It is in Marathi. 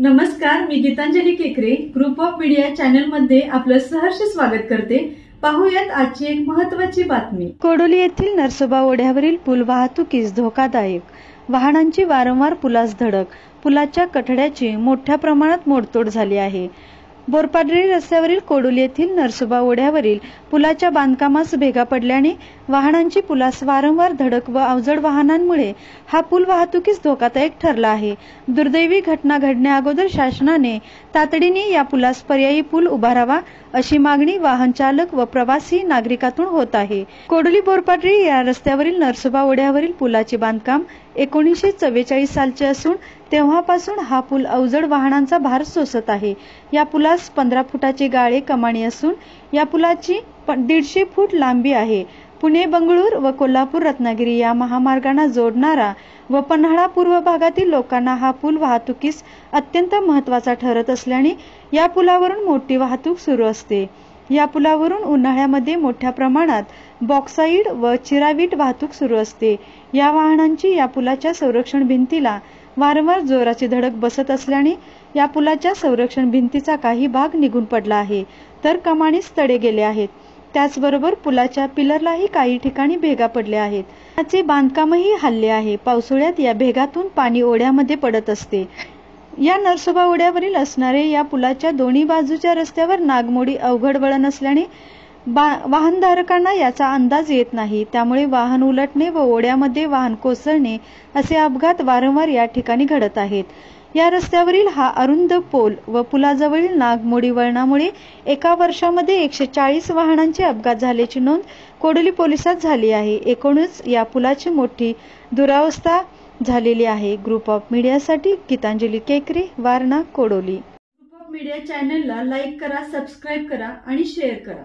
नमस्कार, मी गीतांजली केकरे ग्रुप ऑफ मीडिया चॅनल मध्ये आपलं सहर्ष स्वागत करते। पाहूयात आजची एक महत्त्वाची बातमी। कोडोली येथील नरसोबा ओढ्यावरील पूल वाहतुकीस धोकादायक, वाहनांची वारंवार पुलास धडक, पुलाच्या कठड्याची मोठ्या प्रमाणात मोडतोड झाली आहे। बोरपाडरी रस्त्यावरील कोडोली येथील नरसोबा ओढ्यावरील पुलाच्या बांधकामास भेगा पडल्याने वाहनांची पुलास वारंवार धडक व अवजड वाहनांमुळे हा पूल वाहतुकीस धोकादायक ठरला आहे। दुर्दैवी घटना घडण्या अगोदर शासनाने तातडीने या पुलास पर्यायी पूल उभारावा अशी मागणी वाहन चालक व प्रवासी नागरिकातून होत आहे। कोडोली बोरपाडरी या रस्त्यावरील नरसोबा ओढ्यावरील पुलाचे बांधकाम 1944 सालचे असून तेव्हापासून हा पूल अवजड वाहनांचा भार सोसत आहे। या पुलास 15 फुटाचे गाळे कमानी असून या पुलाची 150 फूट लांबी आहे। पुणे बंगळूर व कोल्हापूर रत्नागिरी या महामार्गांना जोडणारा व पन्हाळा पूर्व भागातील लोकांना हा पूल वाहतुकीस अत्यंत महत्त्वाचा ठरत असल्याने या पुलावरून मोठी वाहतूक सुरू असते। या पुलावरून उन्हाळ्यामध्ये मोठ्या प्रमाणात बॉक्साईड व चिरावीट वाहतूक सुरू असते। या वाहनांची या पुलाच्या संरक्षण भिंतीला वारंवार जोराची धडक बसत असल्याने या पुलाच्या संरक्षण भिंतीचा काही भाग निघून पडला आहे, तर कमानीस तडे गेले आहेत। त्याचबरोबर पुलाच्या पिलरलाही काही ठिकाणी भेगा पडल्या आहेत। पुलाचे बांधकामही हलले आहे। पावसाळ्यात या भेगातून पाणी ओढ्यामध्ये पडत असते। या नरसोबा ओढ्यावरील असणारे या पुलाच्या दोन्ही बाजूच्या रस्त्यावर नागमोडी अवघड वळण असल्याने वाहनधारकांना याचा अंदाज येत नाही। त्यामुळे वाहन उलटणे व ओढ्यामध्ये वाहन कोसळणे असे अपघात वारंवार या ठिकाणी घडत आहेत। या रस्त्यावरील हा अरुंद पोल व पुलाजवळील नागमोडी वळणामुळे एका वर्षामध्ये 140 वाहनांचे अपघात झाल्याची नोंद कोडोली पोलिसात झाली आहे। एकूणच या पुलाची मोठी दुरावस्था झालेली आहे। ग्रुप ऑफ मीडियासाठी गीतांजली केकरे, Warna, Kodoli. Group of media चॅनलला लाईक करा, सबस्क्राईब करा आणि शेअर करा।